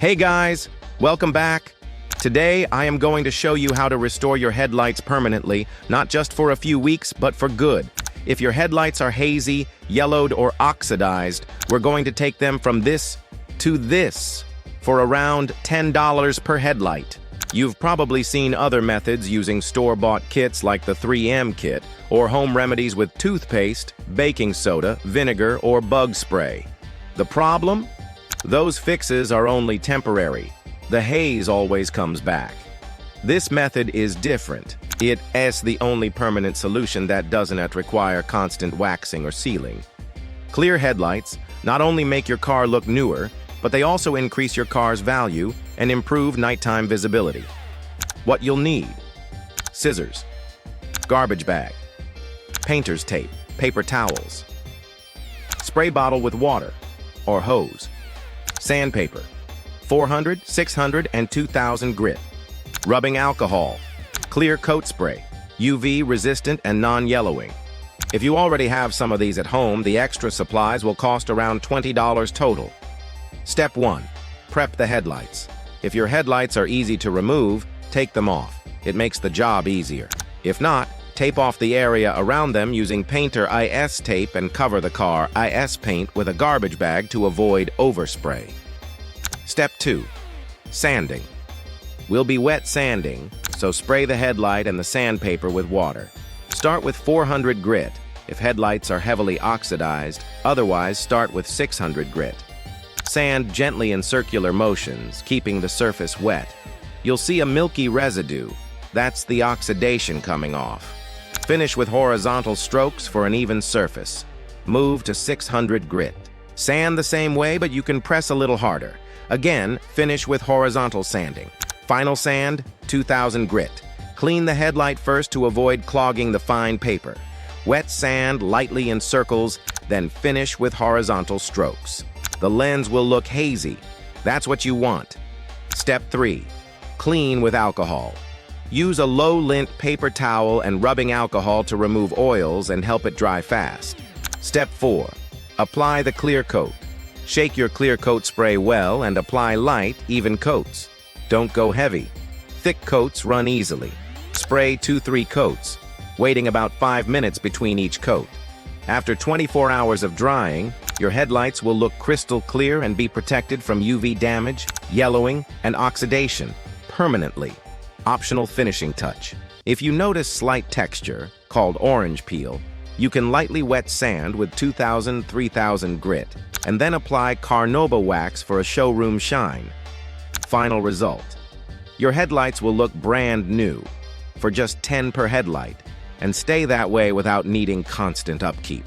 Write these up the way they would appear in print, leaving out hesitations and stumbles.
Hey guys, welcome back. Today I am going to show you how to restore your headlights permanently, not just for a few weeks, but for good. If your headlights are hazy, yellowed, or oxidized, we're going to take them from this to this for around $10 per headlight. You've probably seen other methods using store-bought kits like the 3M kit, or home remedies with toothpaste, baking soda, vinegar, or bug spray. The problem? Those fixes are only temporary. The haze always comes back. This method is different. It is the only permanent solution that doesn't require constant waxing or sealing. Clear headlights not only make your car look newer, but they also increase your car's value and improve nighttime visibility. What you'll need: scissors, garbage bag, painter's tape, paper towels, spray bottle with water or hose, sandpaper, 400, 600, and 2000 grit, rubbing alcohol, clear coat spray, UV resistant and non-yellowing. If you already have some of these at home, the extra supplies will cost around $20 total. Step 1. Prep the headlights. If your headlights are easy to remove, take them off. It makes the job easier. If not, tape off the area around them using painter IS tape and cover the car IS paint with a garbage bag to avoid overspray. Step 2. Sanding. We'll be wet sanding, so spray the headlight and the sandpaper with water. Start with 400 grit if headlights are heavily oxidized, otherwise start with 600 grit. Sand gently in circular motions, keeping the surface wet. You'll see a milky residue. That's the oxidation coming off. Finish with horizontal strokes for an even surface. Move to 600 grit. Sand the same way, but you can press a little harder. Again, finish with horizontal sanding. Final sand, 2000 grit. Clean the headlight first to avoid clogging the fine paper. Wet sand lightly in circles, then finish with horizontal strokes. The lens will look hazy. That's what you want. Step 3. Clean with alcohol. Use a low-lint paper towel and rubbing alcohol to remove oils and help it dry fast. Step 4. Apply the clear coat. Shake your clear coat spray well and apply light, even coats. Don't go heavy. Thick coats run easily. Spray 2-3 coats, waiting about 5 minutes between each coat. After 24 hours of drying, your headlights will look crystal clear and be protected from UV damage, yellowing, and oxidation permanently. Optional finishing touch. If you notice slight texture, called orange peel, you can lightly wet sand with 2000-3000 grit, and then apply carnauba wax for a showroom shine. Final result. Your headlights will look brand new for just $10 per headlight, and stay that way without needing constant upkeep.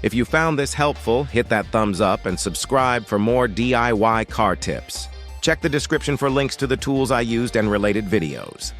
If you found this helpful, hit that thumbs up and subscribe for more DIY car tips. Check the description for links to the tools I used and related videos.